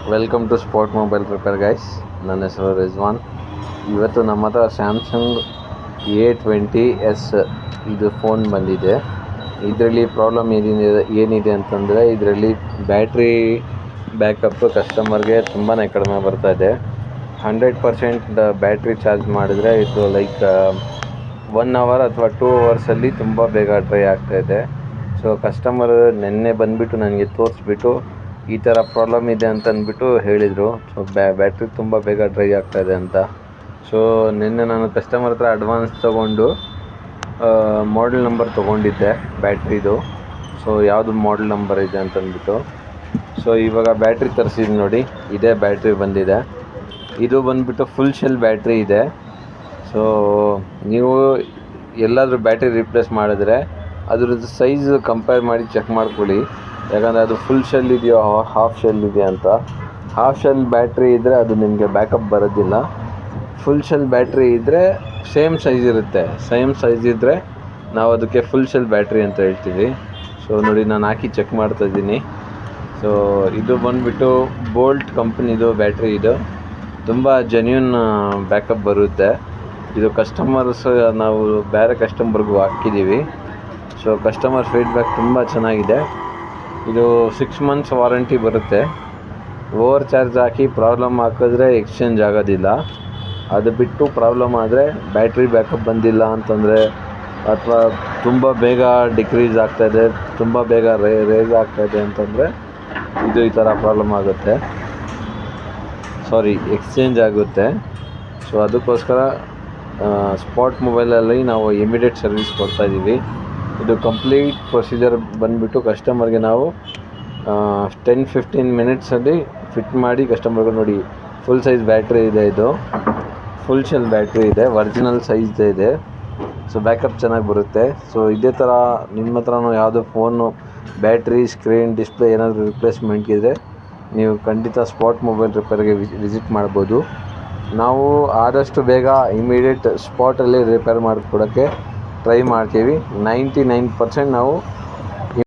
Welcome to spot mobile repair guys. ನನ್ನ ಹೆಸರು ರಿಜ್ವಾನ್. ಇವತ್ತು ನಮ್ಮ ಹತ್ರ ಸ್ಯಾಮ್ಸಂಗ್ A20s ಇದು ಫೋನ್ ಬಂದಿದೆ. ಇದರಲ್ಲಿ ಪ್ರಾಬ್ಲಮ್ ಏನಿದೆ ಅಂತಂದರೆ, ಇದರಲ್ಲಿ ಬ್ಯಾಟ್ರಿ ಬ್ಯಾಕಪ್ ಕಸ್ಟಮರ್ಗೆ ತುಂಬಾ ಕಡಿಮೆ ಬರ್ತಾ ಇದೆ. 100% ಬ್ಯಾಟ್ರಿ ಚಾರ್ಜ್ ಮಾಡಿದರೆ ಇದು ಲೈಕ್ 1 ಅವರ್ ಅಥವಾ 2 ಅವರ್ಸಲ್ಲಿ ತುಂಬ ಬೇಗ ಡ್ರೈ ಆಗ್ತಾಯಿದೆ. ಸೊ ಕಸ್ಟಮರ್ ನಿನ್ನೆ ಬಂದುಬಿಟ್ಟು ನನಗೆ ತೋರಿಸ್ಬಿಟ್ಟು ಈ ಥರ ಪ್ರಾಬ್ಲಮ್ ಇದೆ ಅಂತ ಅಂದ್ಬಿಟ್ಟು ಹೇಳಿದರು. ಸೊ ಬ್ಯಾಟ್ರಿ ತುಂಬ ಬೇಗ ಡ್ರೈ ಆಗ್ತಾಯಿದೆ ಅಂತ. ಸೊ ನಿನ್ನೆ ನಾನು ಕಸ್ಟಮರ್ ಹತ್ರ ಅಡ್ವಾನ್ಸ್ ತೊಗೊಂಡು ಮಾಡೆಲ್ ನಂಬರ್ ತೊಗೊಂಡಿದ್ದೆ ಬ್ಯಾಟ್ರಿದು. ಸೊ ಯಾವುದು ಮಾಡೆಲ್ ನಂಬರ್ ಇದೆ ಅಂತಂದ್ಬಿಟ್ಟು. ಸೊ ಇವಾಗ ಬ್ಯಾಟ್ರಿ ತರಿಸಿದ್ದು ನೋಡಿ, ಇದೇ ಬ್ಯಾಟ್ರಿ ಬಂದಿದೆ. ಇದು ಬಂದುಬಿಟ್ಟು ಫುಲ್ ಶೆಲ್ ಬ್ಯಾಟ್ರಿ ಇದೆ. ಸೊ ನೀವು ಎಲ್ಲಾದರೂ ಬ್ಯಾಟ್ರಿ ರಿಪ್ಲೇಸ್ ಮಾಡಿದ್ರೆ ಅದ್ರದ್ದು ಸೈಜ್ ಕಂಪೇರ್ ಮಾಡಿ ಚೆಕ್ ಮಾಡ್ಕೊಳ್ಳಿ. ಯಾಕಂದರೆ ಅದು ಫುಲ್ ಶೆಲ್ ಇದೆಯೋ ಹಾಫ್ ಶೆಲ್ ಇದೆಯಾ ಅಂತ. ಹಾಫ್ ಶೆಲ್ ಬ್ಯಾಟ್ರಿ ಇದ್ದರೆ ಅದು ನಿಮಗೆ ಬ್ಯಾಕಪ್ ಬರೋದಿಲ್ಲ. ಫುಲ್ ಶೆಲ್ ಬ್ಯಾಟ್ರಿ ಇದ್ದರೆ ಸೇಮ್ ಸೈಜ್ ಇರುತ್ತೆ. ಸೇಮ್ ಸೈಜ್ ಇದ್ದರೆ ನಾವು ಅದಕ್ಕೆ ಫುಲ್ ಶೆಲ್ ಬ್ಯಾಟ್ರಿ ಅಂತ ಹೇಳ್ತೀವಿ. ಸೊ ನೋಡಿ, ನಾನು ಹಾಕಿ ಚೆಕ್ ಮಾಡ್ತಾಯಿದ್ದೀನಿ. ಸೊ ಇದು ಬಂದುಬಿಟ್ಟು ಬೋಲ್ಟ್ ಕಂಪ್ನಿದು ಬ್ಯಾಟ್ರಿ. ಇದು ತುಂಬ ಜೆನ್ಯೂನ್ ಬ್ಯಾಕಪ್ ಬರುತ್ತೆ. ಇದು ಕಸ್ಟಮರ್ಸ್ ನಾವು ಬೇರೆ ಕಸ್ಟಮರ್ಗೂ ಹಾಕಿದ್ದೀವಿ. ಸೊ ಕಸ್ಟಮರ್ ಫೀಡ್ಬ್ಯಾಕ್ ತುಂಬ ಚೆನ್ನಾಗಿದೆ. ಇದು 6 ಮಂತ್ಸ್ ವಾರಂಟಿ ಬರುತ್ತೆ. ಓವರ್ ಚಾರ್ಜ್ ಹಾಕಿ ಪ್ರಾಬ್ಲಮ್ ಹಾಕಿದ್ರೆ ಎಕ್ಸ್ಚೇಂಜ್ ಆಗೋದಿಲ್ಲ. ಅದು ಬಿಟ್ಟು ಪ್ರಾಬ್ಲಮ್ ಆದರೆ ಬ್ಯಾಟ್ರಿ ಬ್ಯಾಕಪ್ ಬಂದಿಲ್ಲ ಅಂತಂದರೆ, ಅಥವಾ ತುಂಬ ಬೇಗ ಡಿಕ್ರೀಸ್ ಆಗ್ತಾಯಿದೆ, ತುಂಬ ಬೇಗ ರೇಸ್ ಆಗ್ತಾಯಿದೆ ಅಂತಂದರೆ ಇದು ಈ ಥರ ಪ್ರಾಬ್ಲಮ್ ಆಗುತ್ತೆ. ಎಕ್ಸ್ಚೇಂಜ್ ಆಗುತ್ತೆ. ಸೊ ಅದಕ್ಕೋಸ್ಕರ ಸ್ಪಾಟ್ ಮೊಬೈಲಲ್ಲಿ ನಾವು ಇಮಿಡಿಯೇಟ್ ಸರ್ವಿಸ್ ಕೊಡ್ತಾಯಿದ್ದೀವಿ. ಇದು ಕಂಪ್ಲೀಟ್ ಪ್ರೊಸೀಜರ್ ಬಂದುಬಿಟ್ಟು ಕಸ್ಟಮರ್ಗೆ ನಾವು 10-15 ಮಿನಿಟ್ಸಲ್ಲಿ ಫಿಟ್ ಮಾಡಿ ಕಸ್ಟಮರ್ಗೆ ನೋಡಿ, ಫುಲ್ ಸೈಜ್ ಬ್ಯಾಟ್ರಿ ಇದೆ. ಇದು ಫುಲ್ ಶೆಲ್ ಬ್ಯಾಟ್ರಿ ಇದೆ, ಒರಿಜಿನಲ್ ಸೈಜ್ ಇದೆ. ಸೊ ಬ್ಯಾಕಪ್ ಚೆನ್ನಾಗಿ ಬರುತ್ತೆ. ಸೊ ಇದೇ ಥರ ನಿಮ್ಮ ಹತ್ರನೂ ಯಾವುದೋ ಫೋನು ಬ್ಯಾಟ್ರಿ, ಸ್ಕ್ರೀನ್, ಡಿಸ್ಪ್ಲೇ ಏನಾದರೂ ರಿಪ್ಲೇಸ್ಮೆಂಟ್ ಇದೆ, ನೀವು ಖಂಡಿತ ಸ್ಪಾಟ್ ಮೊಬೈಲ್ ರಿಪೇರ್ಗೆ ವಿಸಿಟ್ ಮಾಡ್ಬೋದು. ನಾವು ಆದಷ್ಟು ಬೇಗ ಇಮಿಡಿಯೇಟ್ ಸ್ಪಾಟಲ್ಲಿ ರಿಪೇರ್ ಮಾಡಿಕೊಡೋಕ್ಕೆ ಟ್ರೈ ಮಾಡ್ತೀವಿ. 99% ನಾವು